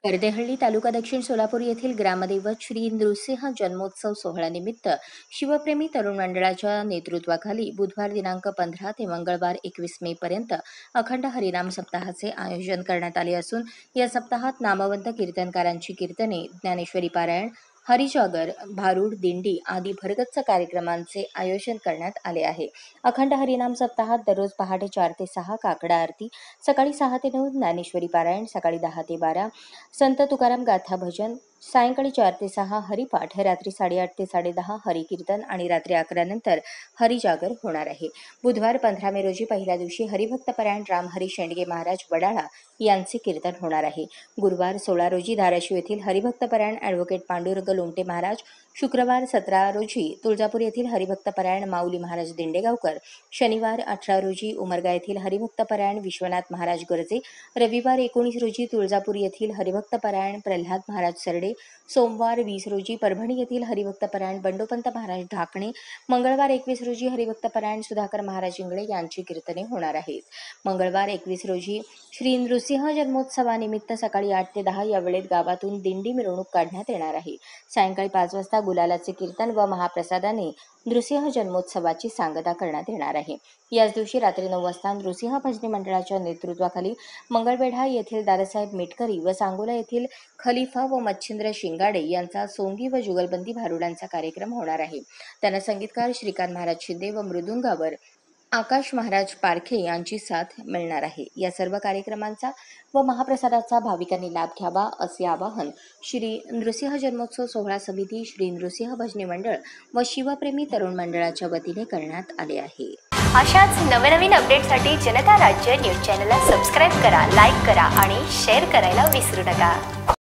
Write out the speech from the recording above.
कर्देहळ्ली तालुका दक्षिण सोलापूर येथील ग्रामदैवत श्री नृसिंह जन्मोत्सव सोहळ्यानिमित्त शिवप्रेमी तरुण मंडळाच्या नेतृत्वाखाली बुधवार दिनांक 15 ते मंगळवार 21 मे पर्यंत अखंड हरिनाम सप्ताहाचे आयोजन करण्यात आले असून या सप्ताहात नामवंत कीर्तनकारांची कीर्तने, ज्ञानेश्वरी पारायण, हरिजागर, भारूड, दिंडी आदी भरगच्च कार्यक्रमांचे आयोजन करण्यात आले आहे। अखंड हरिनाम सप्ताहात दररोज पहाटे 4 ते 6 काकडा आरती, सकाळी 6 ते 9 ज्ञानेश्वरी पारायण, सकाळी 10 ते 12 संत तुकाराम गाथा भजन, सायंकाळी 4 ते 6 हरिपाठ, रात्री 8:30 ते 10:30 हरिकीर्तन आणि रात्री 11 नंतर हरिजागर होणार आहे। बुधवार 15 मे रोजी पहिल्या दिवशी हरिभक्तपरायण रामहरी शेंडगे महाराज वडाळा यांचे कीर्तन होणार आहे। गुरुवार 16 रोजी धाराशिव येथील हरिभक्तपरायण ॲडव्होकेट पांडुरंग लोमटे महाराज, शुक्रवार 17 रोजी तुळजापूर येथील हरिभक्तपरायण माऊली महाराज दिंडेगावकर, शनिवार 18 रोजी उमरगा येथील हरिभक्तपरायण विश्वनाथ महाराज गर्जे, रविवार 19 रोजी तुळजापूर येथील हरिभक्तपरायण प्रल्हाद महाराज सरडे, सोमवार 20 रोजी परभणी येथील हरिभक्तपरायण बंडोपंत महाराज ढाकणे, मंगळवार 21 रोजी हरिभक्तपरायण सुधाकर महाराज इंगळे यांची कीर्तने होणार आहेत। मंगळवार 21 रोजी श्री नृसिंह जन्मोत्सवानिमित्त सकाळी 8 ते 10 या वेळेत गावातून दिंडी मिरवणूक काढण्यात येणार आहे। सायंकाळी 5 वाजता गुलालाचे कीर्तन व महाप्रसादाने नृसिंह जन्मोत्सवाची सांगता करण्यात येणार आहे। याच दिवशी रात्री 9 वाजता नृसिंह भजनी मंडळाच्या नेतृत्वाखाली मंगळवेढा येथील दादासाहेब मेटकरी व सांगोला येथील खलिफा व मच्छिंद्र शिंगाडे यांचा सोंगी व जुगलबंदी भारुडांचा कार्यक्रम होणार आहे। त्यांना संगीतकार श्रीकांत महाराज शिंदे व मृदुंगावर आकाश महाराज पारखे यांची साथ मिळणार आहे। या सर्व कार्यक्रमांचा व महाप्रसादाचा भाविकांनी लाभ घ्यावा असे आवाहन श्री नृसिंह जन्मोत्सव सोहळा समिती, श्री नृसिंह भजनी मंडळ व शिवप्रेमी तरुण मंडळाच्या वतीने करण्यात आले आहे। अशाच नवनवीन अपडेटसाठी जनता राज्य न्यूज चॅनलला सबस्क्राईब करा, लाईक करा आणि शेअर करायला विसरू नका।